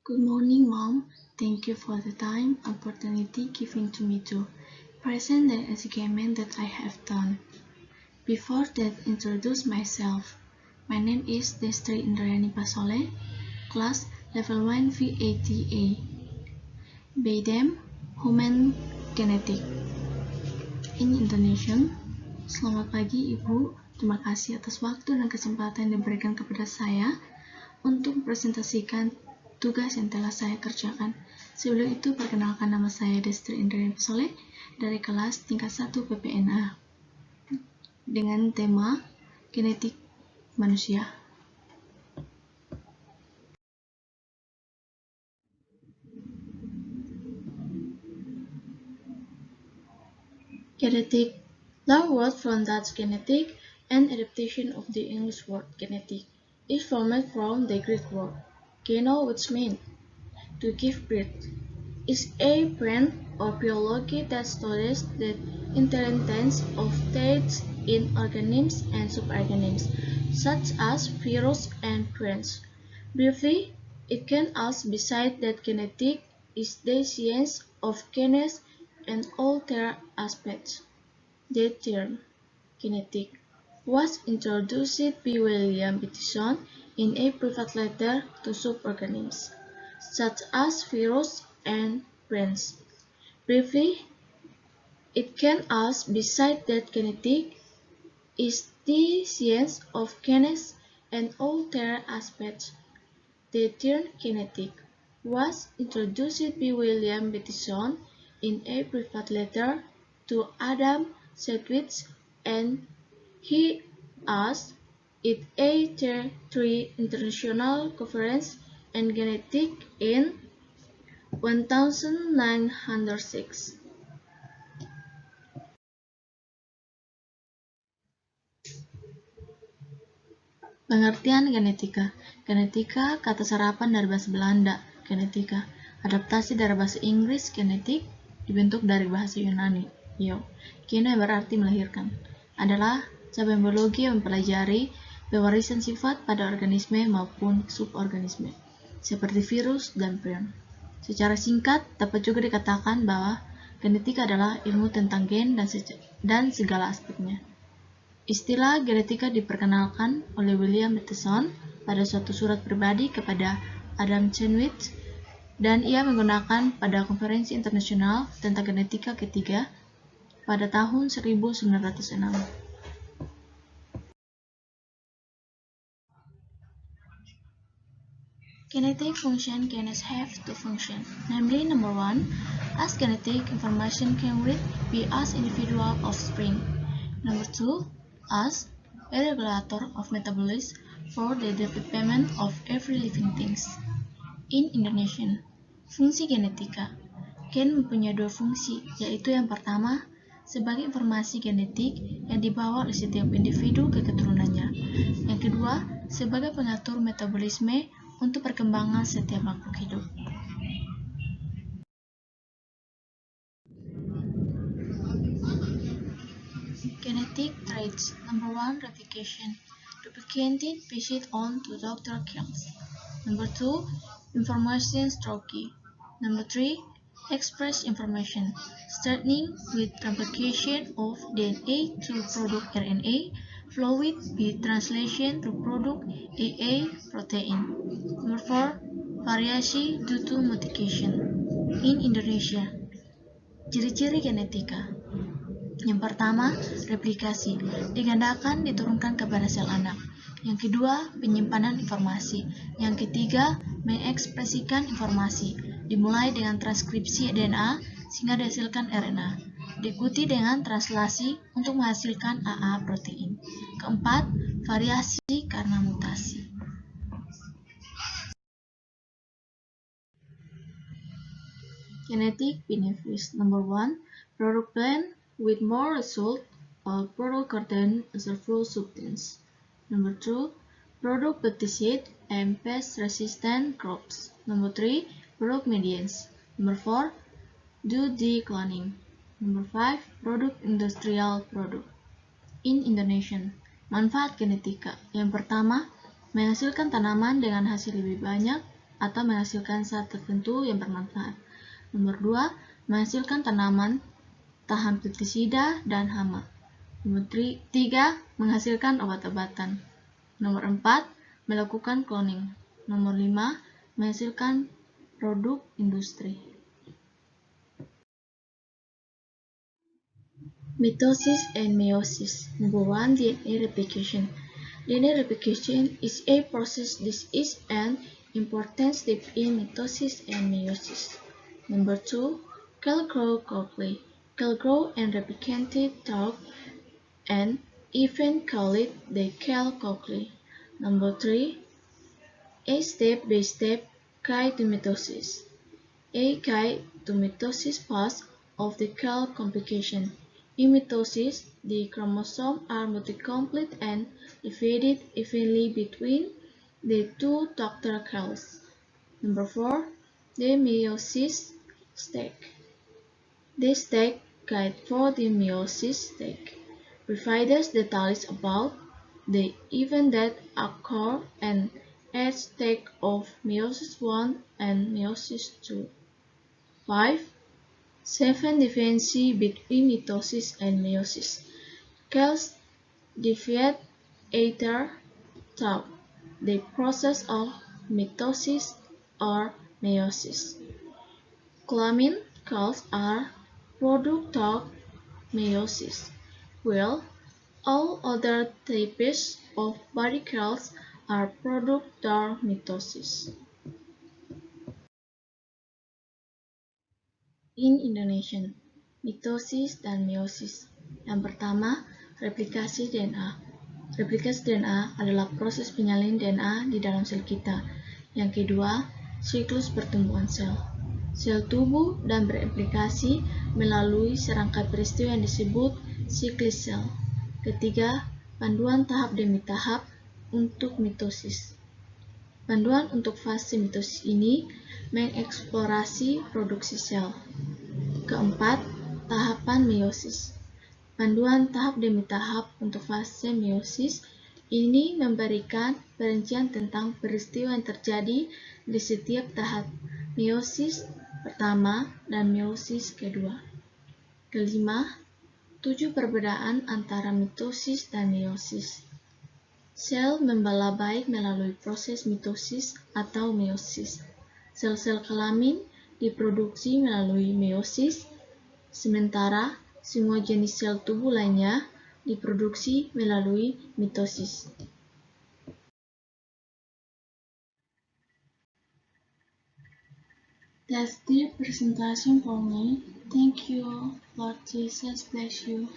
Good morning, Mom. Thank you for the time opportunity given to me to present the achievement that I have done. Before that, introduce myself. My name is Destri Indrayani Pasole, class level 1 V80A. BDM Human Genetic. In Indonesian, selamat pagi Ibu. Terima kasih atas waktu dan kesempatan yang diberikan kepada saya untuk mempresentasikan tugas yang telah saya kerjakan. Sebelum itu, perkenalkan nama saya Destri Indrayani Pasole dari kelas tingkat 1 PPNA dengan tema genetik manusia. Genetic, the word from Dutch genetic and adaptation of the English word genetic is formed from the Greek word geno, which means to give birth. Is a branch of biology that studies the inheritance of traits in organisms and suborganisms, such as viruses and plants. Briefly, it can also be said that genetics is the science of genes and all their aspects. The term genetic was introduced by William Bateson in a private letter to suborganisms, such as viruses and plants. Briefly, it can also be said that genetics is the science of genes and all their aspects. The term genetic was introduced by William Bateson in a private letter to Adam Sedgwick, and he asked it at a three international conference on genetics in 1906. Pengertian genetika. Genetika kata serapan dari bahasa Belanda, genetika. Adaptasi dari bahasa Inggris, genetik, dibentuk dari bahasa Yunani, geno yang berarti melahirkan. Adalah cabang biologi yang mempelajari pewarisan sifat pada organisme maupun suborganisme, seperti virus dan prion. Secara singkat, dapat juga dikatakan bahwa genetika adalah ilmu tentang gen dan segala aspeknya. Istilah genetika diperkenalkan oleh William Bateson pada suatu surat pribadi kepada Adam Sedgwick, dan ia menggunakan pada konferensi internasional tentang genetika ketiga pada tahun 1906. Genetic function. Genes have two functions, namely number 1, as genetic information carried by us individual offspring. Number 2, as a regulator of metabolism for the development of every living things. In Indonesian, fungsi genetika. Gen mempunyai dua fungsi, yaitu yang pertama, sebagai informasi genetik yang dibawa oleh setiap individu ke keturunannya. Yang kedua, sebagai pengatur metabolisme untuk perkembangan setiap makhluk hidup. Genetic traits. Number 1, replication. Replicated based on to Dr. Kills. Number 2, information storage. Number 3, express information, starting with replication of DNA to product RNA, followed by translation to product AA protein. Number 4, variasi due to modification. In Indonesia, ciri-ciri genetika. Yang pertama, replikasi, digandakan diturunkan kepada sel anak. Yang kedua, penyimpanan informasi. Yang ketiga, mengekspresikan informasi, dimulai dengan transkripsi DNA sehingga dihasilkan RNA, diikuti dengan translasi untuk menghasilkan AA protein. Keempat, variasi karena mutasi. Genetic benefits. Number 1, product blend with more result or product contain a full substance. Number 2, product pesticide and pest resistant crops. Number 3, product medians. Number 4, do decloning. Number 5, product industrial product. In Indonesian, manfaat genetika. Yang pertama, menghasilkan tanaman dengan hasil lebih banyak atau menghasilkan zat tertentu yang bermanfaat. Nomor 2, menghasilkan tanaman, tahan pestisida dan hama. Nomor 3, menghasilkan obat-obatan. Nomor 4, melakukan cloning. Nomor 5, menghasilkan produk industri. Mitosis and meiosis. Number 1, DNA replication. DNA replication is a process that is an important step in mitosis and meiosis. Number 2, cell growth quickly. Cell grow and replicated talk and even call it the cell quickly. Number 3, a step-by-step guide to mitosis. A guide to mitosis path of the cell complication. In mitosis, the chromosomes are multi-complete and divided evenly between the two daughter cells. Number 4, the meiosis stage. The stage guide for the meiosis stage provides details about the events that occur and at stage of meiosis 1 and meiosis 2. 5. 7. Difference between mitosis and meiosis. Cells divide either through the process of mitosis or meiosis. Clamine cells are product of meiosis, while all other types of body cells are product of mitosis. In Indonesian, mitosis dan meiosis. Yang pertama, replikasi DNA. Replikasi DNA adalah proses penyalin DNA di dalam sel kita. Yang kedua, siklus pertumbuhan sel. Sel tumbuh dan bereplikasi melalui serangkai peristiwa yang disebut siklus sel. Ketiga, panduan tahap demi tahap untuk mitosis. Panduan untuk fase mitosis ini mengeksplorasi produksi sel. Keempat, tahapan meiosis. Panduan tahap demi tahap untuk fase meiosis ini memberikan perincian tentang peristiwa yang terjadi di setiap tahap meiosis pertama dan meiosis kedua. Kelima, 7 perbedaan antara mitosis dan meiosis. Sel membelah baik melalui proses mitosis atau meiosis. Sel-sel kelamin diproduksi melalui meiosis, sementara semua jenis sel tubuh lainnya diproduksi melalui mitosis. That's the presentation for me. Thank you. Lord Jesus bless you.